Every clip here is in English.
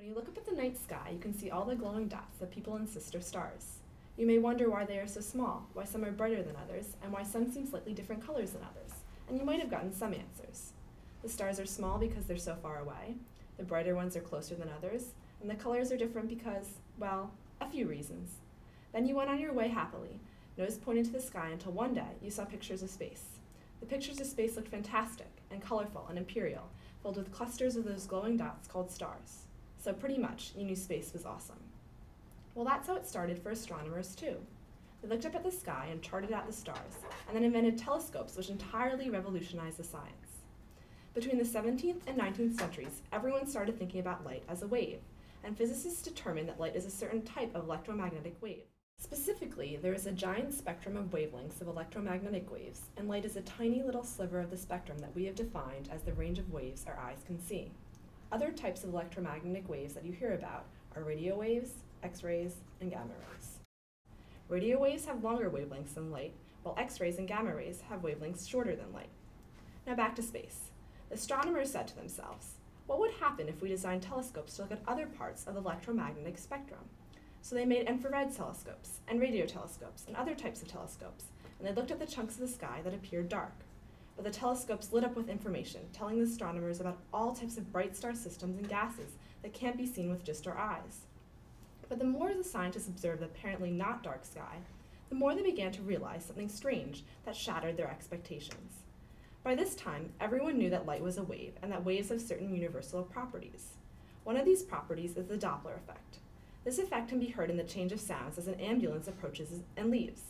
When you look up at the night sky, you can see all the glowing dots that people insist are stars. You may wonder why they are so small, why some are brighter than others, and why some seem slightly different colors than others, and you might have gotten some answers. The stars are small because they're so far away, the brighter ones are closer than others, and the colors are different because, well, a few reasons. Then you went on your way happily, nose pointed to the sky until one day you saw pictures of space. The pictures of space looked fantastic and colorful and imperial, filled with clusters of those glowing dots called stars. So pretty much, you knew space was awesome. Well, that's how it started for astronomers too. They looked up at the sky and charted out the stars, and then invented telescopes which entirely revolutionized the science. Between the 17th and 19th centuries, everyone started thinking about light as a wave, and physicists determined that light is a certain type of electromagnetic wave. Specifically, there is a giant spectrum of wavelengths of electromagnetic waves, and light is a tiny little sliver of the spectrum that we have defined as the range of waves our eyes can see. Other types of electromagnetic waves that you hear about are radio waves, X-rays, and gamma rays. Radio waves have longer wavelengths than light, while X-rays and gamma rays have wavelengths shorter than light. Now back to space. Astronomers said to themselves, what would happen if we designed telescopes to look at other parts of the electromagnetic spectrum? So they made infrared telescopes, and radio telescopes, and other types of telescopes, and they looked at the chunks of the sky that appeared dark. But the telescopes lit up with information, telling the astronomers about all types of bright star systems and gases that can't be seen with just our eyes. But the more the scientists observed the apparently not dark sky, the more they began to realize something strange that shattered their expectations. By this time, everyone knew that light was a wave and that waves have certain universal properties. One of these properties is the Doppler effect. This effect can be heard in the change of sounds as an ambulance approaches and leaves.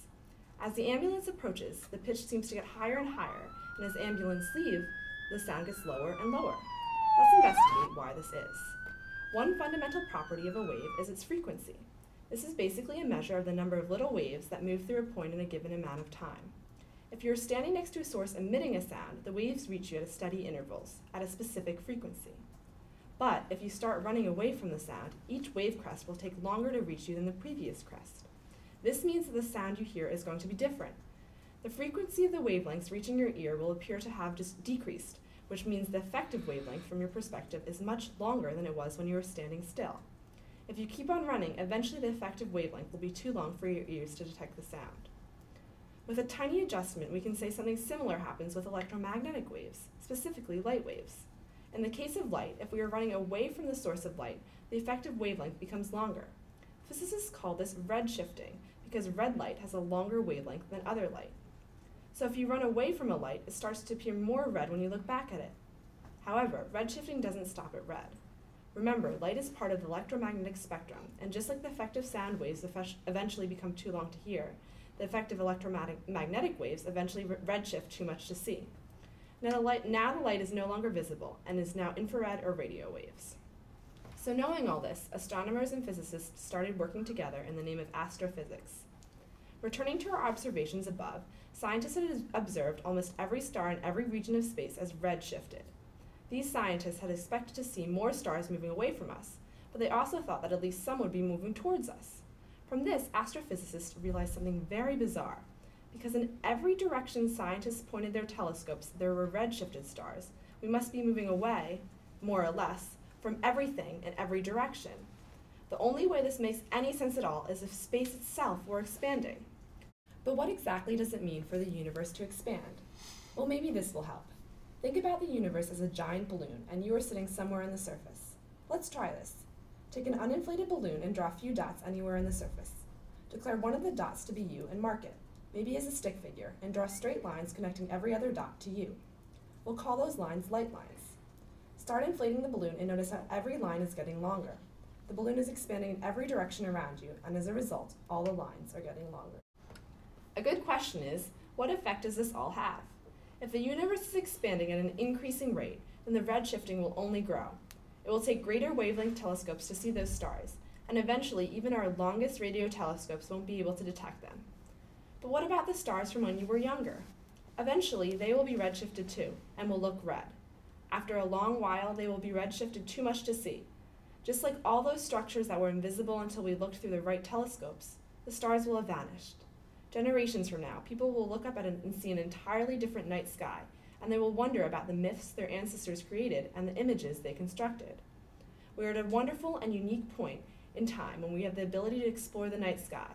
As the ambulance approaches, the pitch seems to get higher and higher, and as ambulance leave, the sound gets lower and lower. Let's investigate why this is. One fundamental property of a wave is its frequency. This is basically a measure of the number of little waves that move through a point in a given amount of time. If you're standing next to a source emitting a sound, the waves reach you at steady intervals, at a specific frequency. But if you start running away from the sound, each wave crest will take longer to reach you than the previous crest. This means that the sound you hear is going to be different. The frequency of the wavelengths reaching your ear will appear to have just decreased, which means the effective wavelength from your perspective is much longer than it was when you were standing still. If you keep on running, eventually the effective wavelength will be too long for your ears to detect the sound. With a tiny adjustment, we can say something similar happens with electromagnetic waves, specifically light waves. In the case of light, if we are running away from the source of light, the effective wavelength becomes longer. Physicists call this redshifting because red light has a longer wavelength than other light. So if you run away from a light, it starts to appear more red when you look back at it. However, redshifting doesn't stop at red. Remember, light is part of the electromagnetic spectrum, and just like the effective sound waves eventually become too long to hear, the effective electromagnetic waves eventually redshift too much to see. Now the light is no longer visible and is now infrared or radio waves. So knowing all this, astronomers and physicists started working together in the name of astrophysics. Returning to our observations above, scientists had observed almost every star in every region of space as redshifted. These scientists had expected to see more stars moving away from us, but they also thought that at least some would be moving towards us. From this, astrophysicists realized something very bizarre. Because in every direction scientists pointed their telescopes, there were redshifted stars. We must be moving away, more or less, from everything in every direction. The only way this makes any sense at all is if space itself were expanding. But what exactly does it mean for the universe to expand? Well, maybe this will help. Think about the universe as a giant balloon, and you are sitting somewhere on the surface. Let's try this. Take an uninflated balloon and draw a few dots anywhere on the surface. Declare one of the dots to be you and mark it, maybe as a stick figure, and draw straight lines connecting every other dot to you. We'll call those lines light lines. Start inflating the balloon and notice how every line is getting longer. The balloon is expanding in every direction around you, and as a result, all the lines are getting longer. A good question is, what effect does this all have? If the universe is expanding at an increasing rate, then the redshifting will only grow. It will take greater wavelength telescopes to see those stars, and eventually even our longest radio telescopes won't be able to detect them. But what about the stars from when you were younger? Eventually, they will be redshifted too, and will look red. After a long while, they will be redshifted too much to see. Just like all those structures that were invisible until we looked through the right telescopes, the stars will have vanished. Generations from now, people will look up at and see an entirely different night sky, and they will wonder about the myths their ancestors created and the images they constructed. We are at a wonderful and unique point in time when we have the ability to explore the night sky,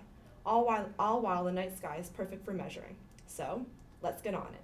all while the night sky is perfect for measuring. So, let's get on it.